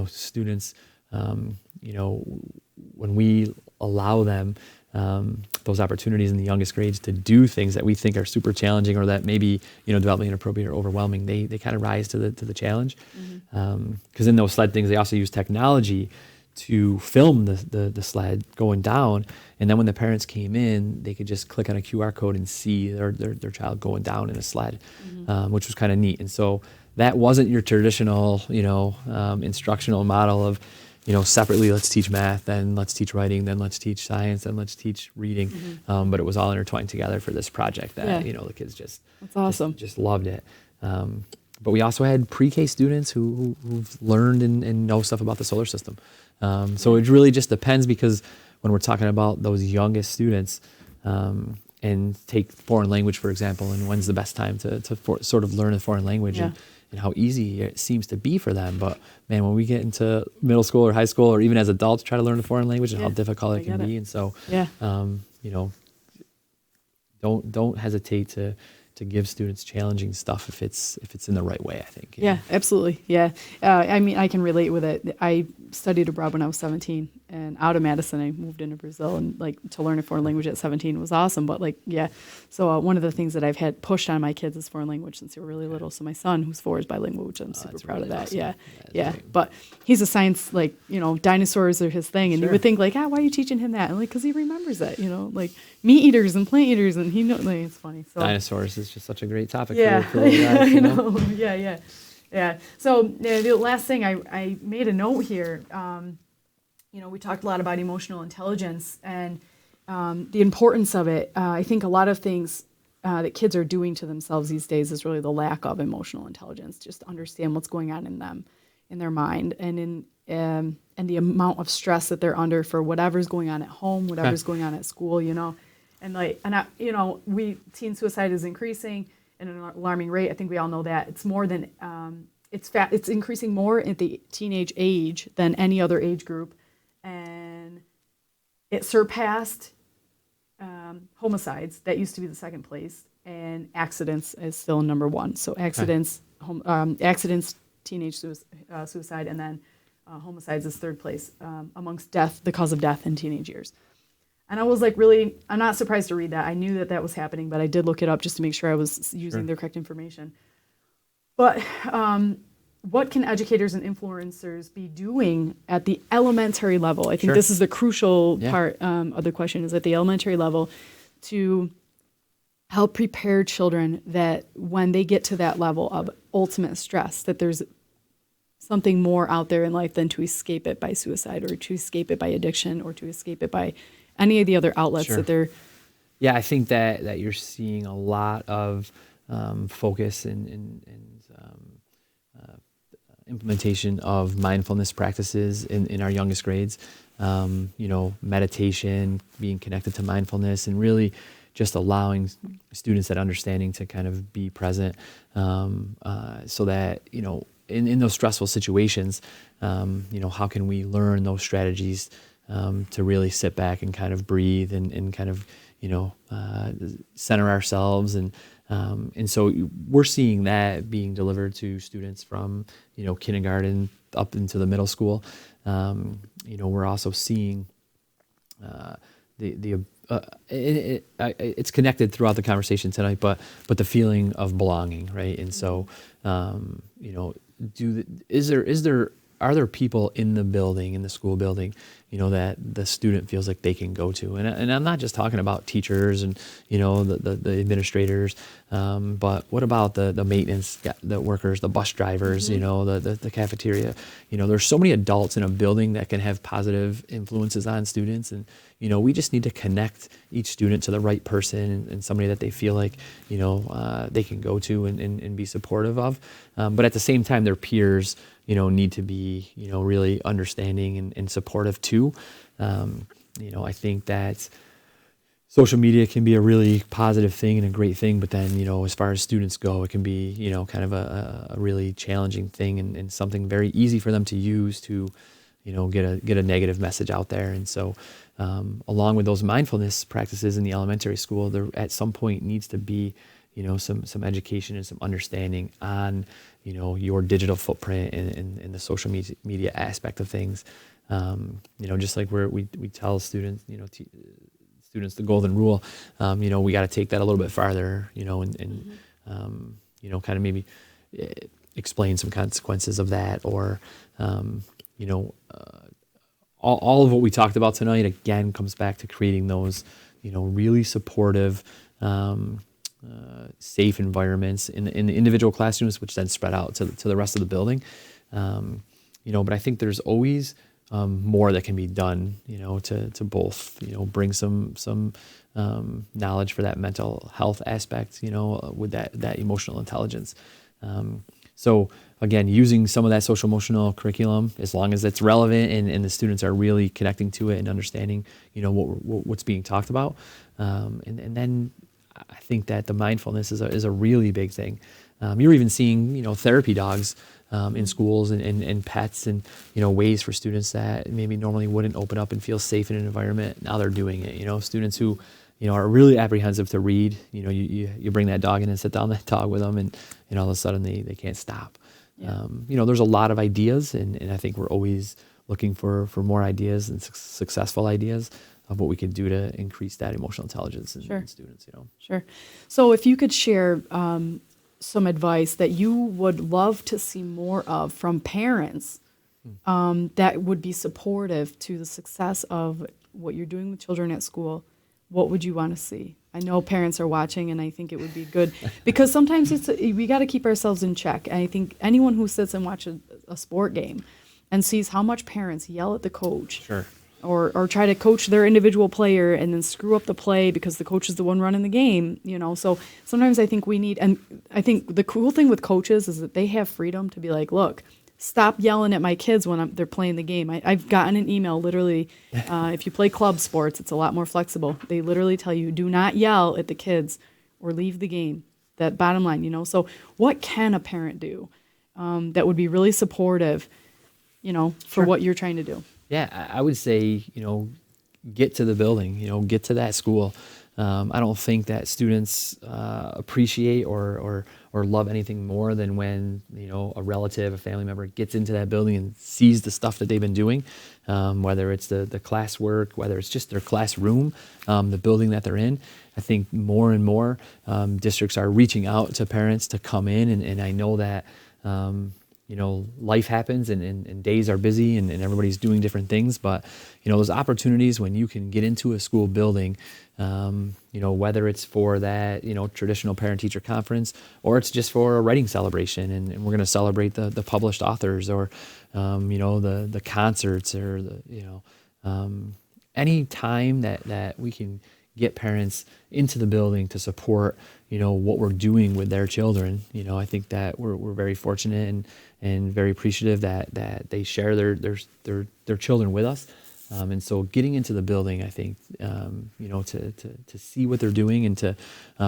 students, when we allow them those opportunities in the youngest grades to do things that we think are super challenging, or that maybe developmentally inappropriate or overwhelming, they kind of rise to the challenge. Because in those sled things, they also use technology to film the sled going down, and then when the parents came in, they could just click on a QR code and see their child going down in a sled, which was kind of neat. And so that wasn't your traditional, instructional model of, separately let's teach math, then let's teach writing, then let's teach science, then let's teach reading. But it was all intertwined together for this project that, the kids That's awesome. just loved it. But we also had pre-K students who've learned and know stuff about the solar system. So it really just depends, because when we're talking about those youngest students, and take foreign language, for example, and when's the best time to sort of learn a foreign language, and how easy it seems to be for them. But man, when we get into middle school or high school, or even as adults try to learn a foreign language, and how difficult it can be. And so, don't hesitate to give students challenging stuff if it's in the right way, I think. Yeah, absolutely. Yeah. I mean, I can relate with it. I studied abroad when I was 17, and out of Madison, I moved into Brazil, and to learn a foreign language at 17 was awesome. But so one of the things that I've had pushed on my kids is foreign language since they were really little. So my son, who's 4, is bilingual, which I'm super proud of that. Awesome. Yeah. But he's a science, dinosaurs are his thing. And you would think why are you teaching him that? And because he remembers it, meat eaters and plant eaters, and he knows, it's funny. So Dinosaurs is just such a great topic. Yeah, for little guys, I know. Yeah. So the last thing I made a note here. We talked a lot about emotional intelligence and the importance of it. I think a lot of things that kids are doing to themselves these days is really the lack of emotional intelligence. Just to understand what's going on in them, in their mind, and and the amount of stress that they're under for whatever's going on at home, whatever's going on at school. Teen suicide is increasing at an alarming rate. I think we all know that. It's more than it's increasing more at the teenage age than any other age group, and it surpassed homicides. That used to be the second place, and accidents is still number one. So accidents, teenage suicide, and then homicides is third place amongst the cause of death in teenage years. And I was I'm not surprised to read that. I knew that was happening, but I did look it up just to make sure I was using the correct information. But what can educators and influencers be doing at the elementary level? I think this is the crucial part of the question, is at the elementary level, to help prepare children that when they get to that level of ultimate stress, that there's something more out there in life than to escape it by suicide, or to escape it by addiction, or to escape it by any of the other outlets that they're... Yeah, I think that you're seeing a lot of focus and implementation of mindfulness practices in our youngest grades. Meditation, being connected to mindfulness, and really just allowing students that understanding to kind of be present, so that, in those stressful situations, how can we learn those strategies to really sit back and kind of breathe and kind of, center ourselves. And so we're seeing that being delivered to students from, kindergarten up into the middle school. We're also seeing it's connected throughout the conversation tonight, but the feeling of belonging, right? And so, are there people in the building, in the school building, that the student feels like they can go to? And I'm not just talking about teachers and, the administrators, but what about the maintenance, the workers, the bus drivers, the cafeteria? There's so many adults in a building that can have positive influences on students. And, we just need to connect each student to the right person and somebody that they feel like, they can go to and be supportive of. But at the same time, their peers, need to be, really understanding and supportive too. I think that social media can be a really positive thing and a great thing, but then, as far as students go, it can be, kind of a really challenging thing and something very easy for them to use to, get a negative message out there. And so, along with those mindfulness practices in the elementary school, there at some point needs to be, some education and some understanding on, your digital footprint and the social media aspect of things. Just like we tell students, students the golden rule, we got to take that a little bit farther, and kind of maybe explain some consequences of that, or, all of what we talked about tonight, again, comes back to creating those, really supportive, safe environments in the individual classrooms, which then spread out to the rest of the building. But I think there's always more that can be done, to both, bring some knowledge for that mental health aspect, with that emotional intelligence. So again, using some of that social emotional curriculum, as long as it's relevant and the students are really connecting to it and understanding, what's being talked about. And then I think that the mindfulness is a really big thing. You're even seeing, therapy dogs in schools and pets and, ways for students that maybe normally wouldn't open up and feel safe in an environment. Now they're doing it, students who, are really apprehensive to read. You bring that dog in and sit down that dog with them and all of a sudden they can't stop. Yeah. There's a lot of ideas and I think we're always looking for more ideas and successful ideas of what we can do to increase that emotional intelligence in students, Sure. So if you could share some advice that you would love to see more of from parents that would be supportive to the success of what you're doing with children at school, what would you want to see? I know parents are watching, and I think it would be good because sometimes we got to keep ourselves in check. And I think anyone who sits and watches a sport game and sees how much parents yell at the coach, sure, or try to coach their individual player and then screw up the play because the coach is the one running the game, So sometimes I think we need, and I think the cool thing with coaches is that they have freedom to be like, look, stop yelling at my kids when they're playing the game. I've gotten an email literally, if you play club sports, it's a lot more flexible. They literally tell you, do not yell at the kids or leave the game. That bottom line, So what can a parent do that would be really supportive, for what you're trying to do? Yeah, I would say, get to the building, get to that school. I don't think that students appreciate or love anything more than when, a relative, a family member gets into that building and sees the stuff that they've been doing, whether it's the classwork, whether it's just their classroom, the building that they're in. I think more and more districts are reaching out to parents to come in, and I know that life happens and days are busy and everybody's doing different things. But, those opportunities when you can get into a school building, whether it's for that, traditional parent-teacher conference or it's just for a writing celebration and we're going to celebrate the published authors or, the concerts or any time that we can get parents into the building to support, what we're doing with their children. I think that we're very fortunate and very appreciative that they share their children with us. And so getting into the building, I think, to see what they're doing and to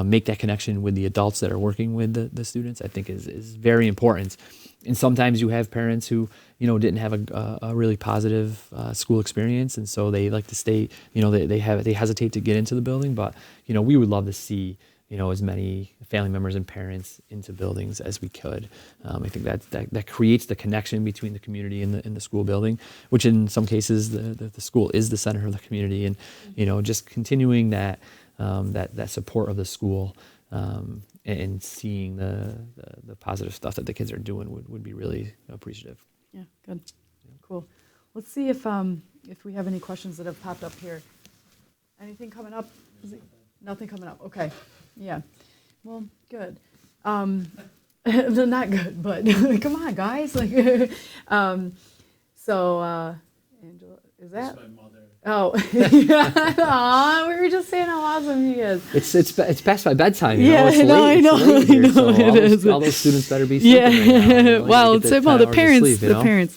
make that connection with the adults that are working with the students, I think is very important. And sometimes you have parents who, didn't have a really positive school experience. And so they like to stay, they hesitate to get into the building. But, we would love to see, as many family members and parents into buildings as we could. I think that creates the connection between the community and the school building, which in some cases the school is the center of the community, and just continuing that support of the school and seeing the positive stuff that the kids are doing would be really appreciative. Yeah, good, cool. Let's see if we have any questions that have popped up here. Anything coming up? Nothing coming up. Okay. Yeah. Well, good. They're not good, but come on, guys. So, Angela, is that? That's my mother. Oh, Aw, we were just saying how awesome he is. It's past my bedtime. Yeah, it's late, I know. So it is. all those students better be sleeping right now. Well, the parents, sleep, the parents.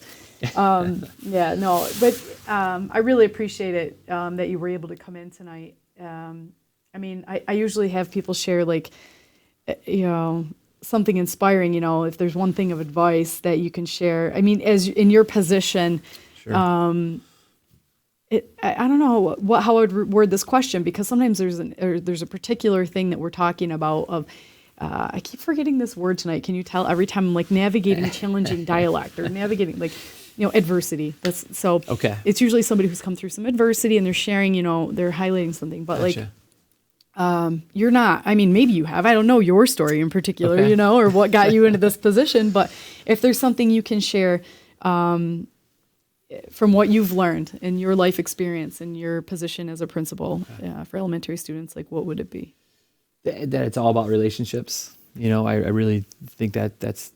Yeah, no, but I really appreciate it that you were able to come in tonight. I usually have people share something inspiring, if there's one thing of advice that you can share. As in your position, sure. I don't know how I would word this question, because sometimes there's a particular thing that we're talking about of, I keep forgetting this word tonight. Can you tell? Every time I'm navigating challenging dialect or navigating adversity. Okay. It's usually somebody who's come through some adversity and they're sharing, they're highlighting something, but Gotcha. You're not, maybe you have, I don't know your story in particular, Okay. or what got you into this position, but if there's something you can share, from what you've learned in your life experience and your position as a principal for elementary students, what would it be? that it's all about relationships. I really think that that's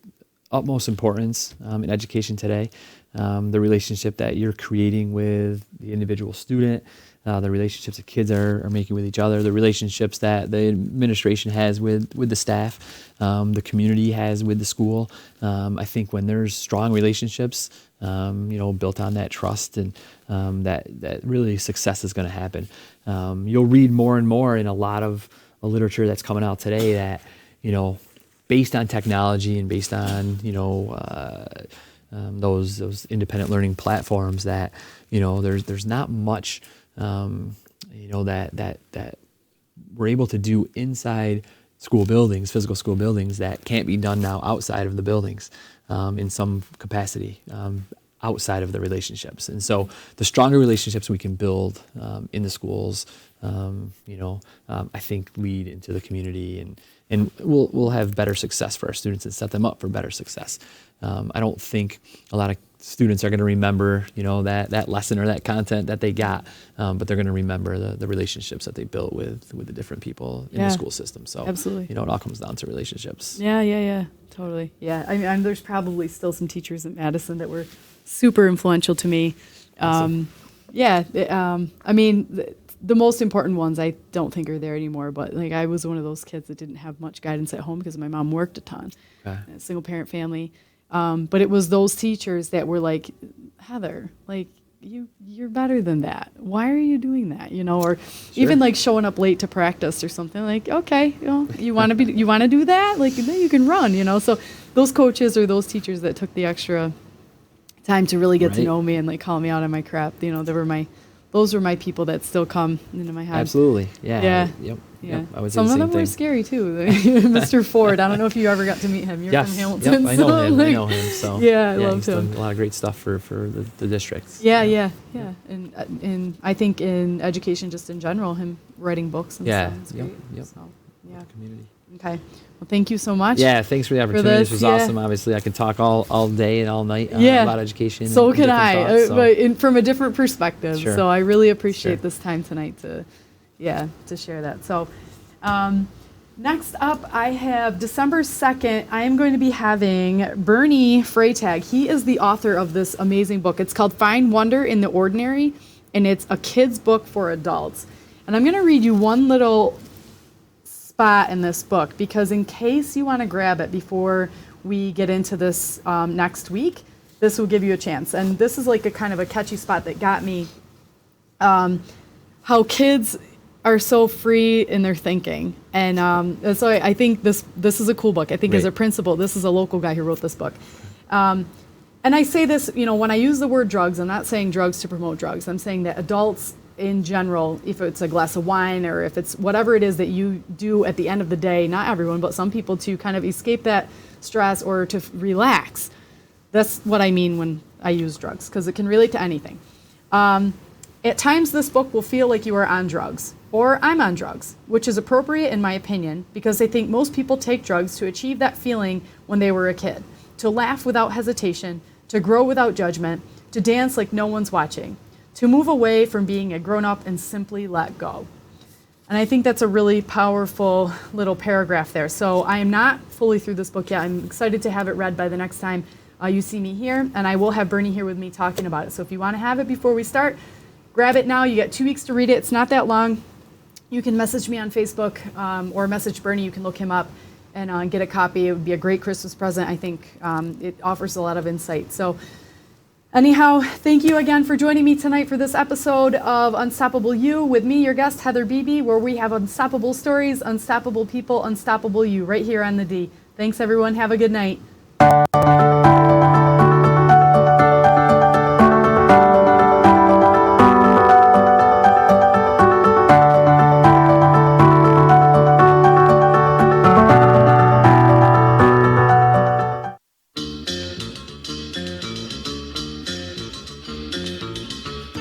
utmost importance in education today. The relationship that you're creating with the individual student, the relationships that kids are making with each other, the relationships that the administration has with the staff, the community has with the school. I think when there's strong relationships, built on that trust, and that really success is going to happen. You'll read more and more in a lot of literature that's coming out today that, based on technology and based on, those independent learning platforms, that, there's not much, that we're able to do inside school buildings, physical school buildings, that can't be done now outside of the buildings, in some capacity, outside of the relationships. And so the stronger relationships we can build in the schools, I think lead into the community, and we'll have better success for our students and set them up for better success. I don't think a lot of students are going to remember, that lesson or that content that they got, but they're going to remember the relationships that they built with the different people in the school system. So absolutely, it all comes down to relationships. Yeah, totally. Yeah, I mean, there's probably still some teachers at Madison that were super influential to me. Awesome. I mean, the most important ones I don't think are there anymore, but like I was one of those kids that didn't have much guidance at home because my mom worked a ton. Okay. A single parent family. But it was those teachers that were like, Heather, like you're better than that. Why are you doing that? Or even like showing up late to practice or something, like, okay, you want to do that? Like, then you can run, So those coaches or those teachers that took the extra time to really get to know me and like call me out on my crap, those were my people that still come into my head. Absolutely. Yeah. Yeah. Yep. I would say Some the of same them thing. were scary too. Mr. Ford. I don't know if you ever got to meet him. You're Yes. from Hamilton. Yep. I know him. I know him. So yeah, I loved he's him. done a lot of great stuff for the districts. Yeah. And I think in education, just in general, him writing books and stuff is great. Yep. So, yeah. Community. Okay. Well, thank you so much. Yeah, thanks for the opportunity. This was yeah. awesome. Obviously, I could talk all day and all night Yeah. about education. So and can different I, thoughts, so. but from a different perspective. Sure. So I really appreciate Sure. this time tonight to share that. So next up, I have December 2nd. I am going to be having Bernie Freytag. He is the author of this amazing book. It's called Find Wonder in the Ordinary, and it's a kid's book for adults. And I'm going to read you one little spot in this book, because in case you want to grab it before we get into this next week, this will give you a chance. And this is like a kind of a catchy spot that got me, how kids are so free in their thinking. And so I think this is a cool book. I think as a principal, this is a local guy who wrote this book. And I say this, when I use the word drugs, I'm not saying drugs to promote drugs. I'm saying that adults in general, if it's a glass of wine or if it's whatever it is that you do at the end of the day, not everyone, but some people, to kind of escape that stress or to relax. That's what I mean when I use drugs, because it can relate to anything. At times, this book will feel like you are on drugs, or I'm on drugs, which is appropriate in my opinion, because I think most people take drugs to achieve that feeling when they were a kid, to laugh without hesitation, to grow without judgment, to dance like no one's watching, to move away from being a grown-up and simply let go. And I think that's a really powerful little paragraph there. So I am not fully through this book yet. I'm excited to have it read by the next time you see me here, and I will have Bernie here with me talking about it. So if you want to have it before we start, grab it now. You get 2 weeks to read it. It's not that long. You can message me on Facebook or message Bernie. You can look him up and get a copy. It would be a great Christmas present. I think it offers a lot of insight. So anyhow, thank you again for joining me tonight for this episode of Unstoppable You with me, your guest, Heather Beebe, where we have unstoppable stories, unstoppable people, unstoppable you, right here on the D. Thanks, everyone. Have a good night.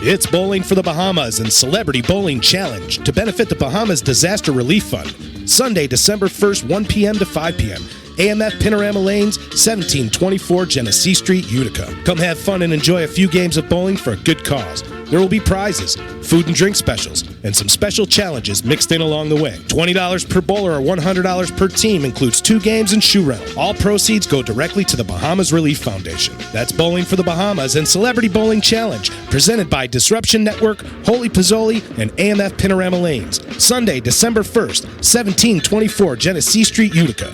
It's Bowling for the Bahamas and Celebrity Bowling Challenge to benefit the Bahamas Disaster Relief Fund. Sunday, December 1st, 1 p.m. to 5 p.m. AMF Panorama Lanes, 1724 Genesee Street, Utica. Come have fun and enjoy a few games of bowling for a good cause. There will be prizes, food and drink specials, and some special challenges mixed in along the way. $20 per bowler or $100 per team includes 2 games and shoe rental. All proceeds go directly to the Bahamas Relief Foundation. That's Bowling for the Bahamas and Celebrity Bowling Challenge, presented by Disruption Network, Holy Pozzoli, and AMF Panorama Lanes. Sunday, December 1st, 1724 Genesee Street, Utica.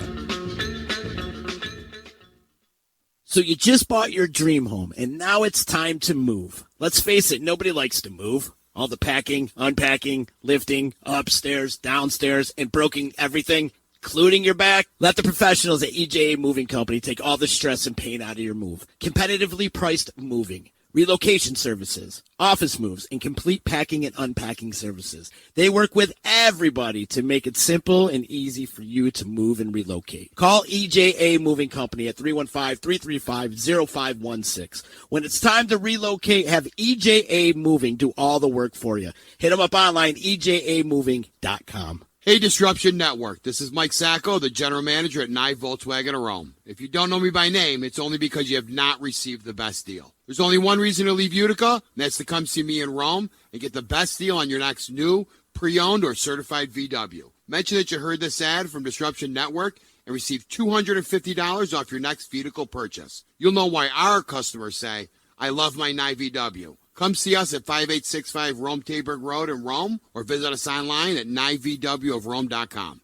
So you just bought your dream home, and now it's time to move. Let's face it, nobody likes to move. All the packing, unpacking, lifting, upstairs, downstairs, and broken everything, including your back. Let the professionals at EJA Moving Company take all the stress and pain out of your move. Competitively priced moving, relocation services, office moves, and complete packing and unpacking services. They work with everybody to make it simple and easy for you to move and relocate. Call EJA Moving Company at 315-335-0516. When it's time to relocate, have EJA Moving do all the work for you. Hit them up online, ejamoving.com. Hey, Disruption Network. This is Mike Sacco, the general manager at Nye Volkswagen of Rome. If you don't know me by name, it's only because you have not received the best deal. There's only one reason to leave Utica, and that's to come see me in Rome and get the best deal on your next new, pre-owned, or certified VW. Mention that you heard this ad from Disruption Network and receive $250 off your next vehicle purchase. You'll know why our customers say, I love my Nye VW. Come see us at 5865 Rome Taberg Road in Rome, or visit us online at nyvwofrome.com.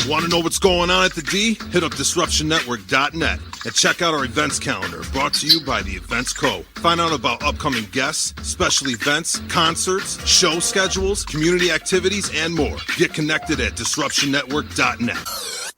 Want to know what's going on at the D? Hit up DisruptionNetwork.net and check out our events calendar, brought to you by the Events Co. Find out about upcoming guests, special events, concerts, show schedules, community activities, and more. Get connected at DisruptionNetwork.net.